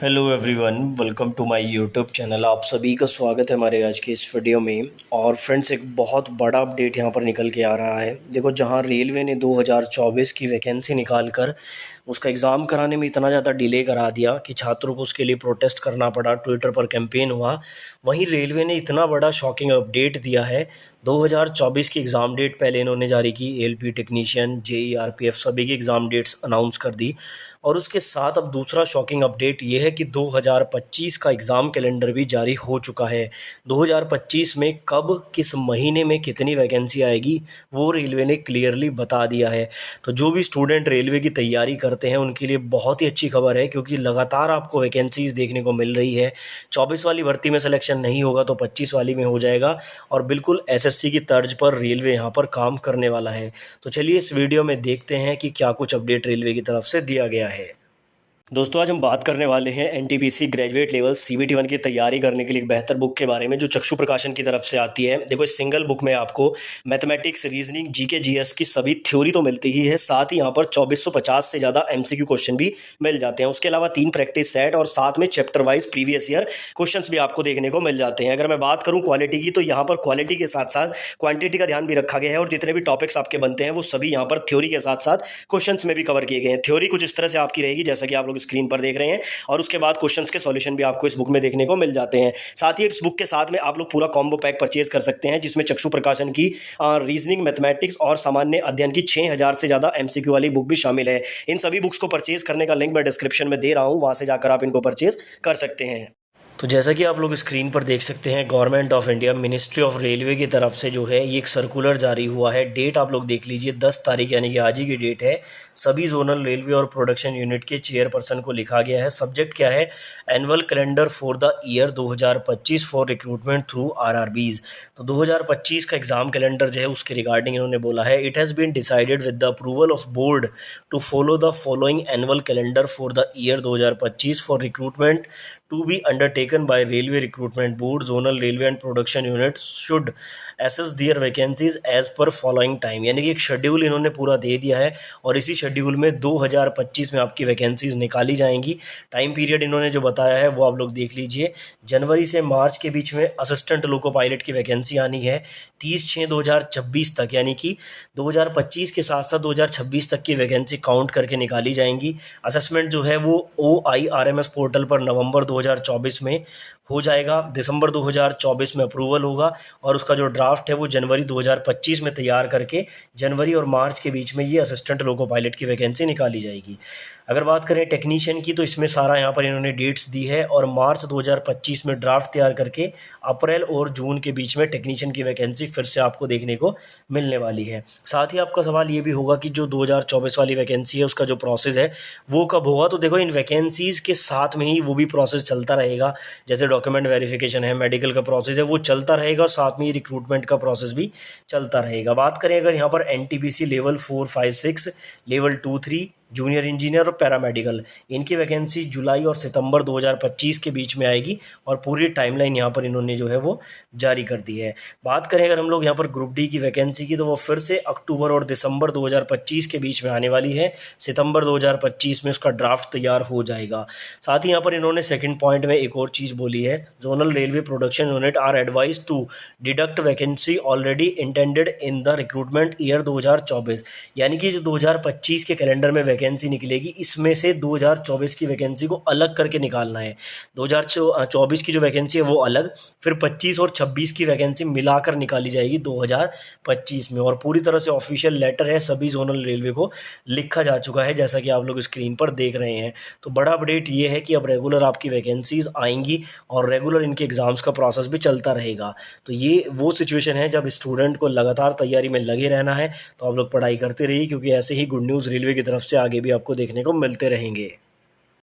Hello everyone, welcome to my YouTube channel. आप सभी का स्वागत है हमारे आज के इस वीडियो में। और फ्रेंड्स, एक बहुत बड़ा अपडेट यहाँ पर निकल के आ रहा है। देखो, जहाँ रेलवे ने 2024 की वैकेंसी निकाल कर उसका एग्ज़ाम कराने में इतना ज़्यादा डिले करा दिया कि छात्रों को उसके लिए प्रोटेस्ट करना पड़ा, ट्विटर पर कैंपेन हुआ, वहीं रेलवे ने इतना बड़ा शॉकिंग अपडेट दिया है। 2024 की एग्ज़ाम डेट पहले इन्होंने जारी की, एएलपी टेक्नीशियन, जेई, आरपीएफ सभी की एग्ज़ाम डेट्स अनाउंस कर दी। और उसके साथ अब दूसरा शॉकिंग अपडेट ये है कि 2025 का एग्ज़ाम कैलेंडर भी जारी हो चुका है। 2025 में कब, किस महीने में कितनी वैकेंसी आएगी, वो रेलवे ने क्लियरली बता दिया है। तो जो भी स्टूडेंट रेलवे की तैयारी करते हैं उनके लिए बहुत ही अच्छी खबर है, क्योंकि लगातार आपको वैकेंसीज़ देखने को मिल रही है। 24 वाली भर्ती में सिलेक्शन नहीं होगा तो 25 वाली में हो जाएगा, और बिल्कुल एसएससी की तर्ज पर रेलवे यहाँ पर काम करने वाला है। तो चलिए इस वीडियो में देखते हैं कि क्या कुछ अपडेट रेलवे की तरफ से दिया गया है। दोस्तों, आज हम बात करने वाले हैं एनटीपीसी ग्रेजुएट लेवल सीबीटी 1 की तैयारी करने के लिए एक बेहतर बुक के बारे में, जो चक्षु प्रकाशन की तरफ से आती है। देखो, इस सिंगल बुक में आपको मैथमेटिक्स, रीजनिंग, जीके, जीएस की सभी थ्योरी तो मिलती ही है, साथ ही यहाँ पर 2450 से ज़्यादा एमसीक्यू क्वेश्चन भी मिल जाते हैं। उसके अलावा 3 प्रैक्टिस सेट और साथ में chapter wise previous year question भी आपको देखने को मिल जाते हैं। अगर मैं बात करूँ क्वालिटी की, तो यहाँ पर क्वालिटी के साथ साथ क्वान्टिटी का ध्यान भी रखा गया है, और जितने भी टॉपिक्स आपके बनते हैं वो सभी यहाँ पर थ्योरी के साथ साथ क्वेश्चन में भी कवर किए गए हैं। थ्योरी कुछ इस तरह से आपकी रहेगी जैसा कि आप लोग स्क्रीन पर देख रहे हैं, और उसके बाद क्वेश्चंस के सॉल्यूशन भी आपको इस बुक में देखने को मिल जाते हैं। साथ ही इस बुक के साथ में आप लोग पूरा कॉम्बो पैक परचेज कर सकते हैं, जिसमें चक्षु प्रकाशन की रीजनिंग, मैथमेटिक्स और सामान्य अध्ययन की 6000 से ज़्यादा एमसीक्यू वाली बुक भी शामिल है। इन सभी बुक्स को परचेज करने का लिंक मैं डिस्क्रिप्शन में दे रहा हूँ, वहाँ से जाकर आप इनको परचेज कर सकते हैं। तो जैसा कि आप लोग स्क्रीन पर देख सकते हैं, government of India, ministry of railway की तरफ से जो है ये एक सर्कुलर जारी हुआ है। डेट आप लोग देख लीजिए, 10 तारीख यानी कि आज ही की डेट है। सभी जोनल रेलवे और प्रोडक्शन यूनिट के चेयरपर्सन को लिखा गया है। सब्जेक्ट क्या है? Annual calendar for the year 2025 for recruitment through RRBs. तो 2025 का एग्जाम कैलेंडर जो है उसके रिगार्डिंग इन्होंने बोला है, it has been decided with the approval of board to follow the following annual calendar for the year 2025 for recruitment to be undertaken by Railway Recruitment Board. Zonal Railway and Production Units should assess their vacancies as per following time। यानी कि एक schedule इन्होंने पूरा दे दिया है, और इसी schedule में 2025 में आपकी वैकेंसीज निकाली जाएंगी। टाइम पीरियड इन्होंने जो बताया है वो आप लोग देख लीजिए। जनवरी से मार्च के बीच में असिस्टेंट लोको पायलट की वैकेंसी आनी है 30/6/2026 तक, यानी कि 2025 के साथ साथ 2026 तक की वैकेंसी काउंट करके निकाली जाएंगी। असेसमेंट जो है वो OIRMS पोर्टल पर नवंबर 2024 में हो जाएगा। दिसंबर 2024 में अप्रूवल होगा, और उसका जो ड्राफ्ट है वो जनवरी 2025 में तैयार करके जनवरी और मार्च के बीच में ये असिस्टेंट लोको पायलट की वैकेंसी निकाली जाएगी। अगर बात करें टेक्नीशियन की, तो इसमें सारा यहाँ पर इन्होंने डेट्स दी है, और मार्च 2025 में ड्राफ्ट तैयार करके अप्रैल और जून के बीच में टेक्नीशियन की वैकेंसी फिर से आपको देखने को मिलने वाली है। साथ ही आपका सवाल ये भी होगा कि जो 2024 वाली वैकेंसी है उसका जो प्रोसेस है वो कब होगा। तो देखो, इन वैकेंसीज़ के साथ में ही वो भी प्रोसेस चलता रहेगा। जैसे डॉक्यूमेंट वेरिफिकेशन है, मेडिकल का प्रोसेस है, वो चलता रहेगा, और साथ में ही रिक्रूटमेंट का प्रोसेस भी चलता रहेगा। बात करें अगर यहाँ पर NTPC level 4, 5, 6, level 2, 3, junior engineer और पैरामेडिकल, इनकी वैकेंसी जुलाई और सितंबर 2025 के बीच में आएगी, और पूरी टाइमलाइन यहाँ पर इन्होंने जो है वो जारी कर दी है। बात करें अगर हम लोग यहाँ पर ग्रुप डी की वैकेंसी की, तो वो फिर से अक्टूबर और दिसंबर 2025 के बीच में आने वाली है। सितंबर 2025 में उसका ड्राफ्ट तैयार हो जाएगा। साथ ही यहाँ पर इन्होंने सेकंड पॉइंट में एक और चीज़ बोली है, zonal railway production unit are advise to deduct vacancy already intended in the recruitment year 2024। यानी कि जो 2025 के कैलेंडर में वैकेंसी निकलेगी, इसमें से 2024 की वैकेंसी को अलग करके निकालना है। 2024 की जो वैकेंसी है वो अलग, फिर 25 और 26 की वैकेंसी मिलाकर निकाली जाएगी 2025 में। और पूरी तरह से ऑफिशियल लेटर है, सभी जोनल रेलवे को लिखा जा चुका है, जैसा कि आप लोग स्क्रीन पर देख रहे हैं। तो बड़ा अपडेट ये है कि अब रेगुलर आपकी वैकेंसीज आएंगी, और रेगुलर इनके एग्ज़ाम्स का प्रोसेस भी चलता रहेगा। तो ये वो सिचुएशन है जब स्टूडेंट को लगातार तैयारी में लगे रहना है। तो आप लोग पढ़ाई करते रहिए, क्योंकि ऐसे ही गुड न्यूज़ रेलवे की तरफ से आगे भी आपको देखने को मिलते रहेंगे।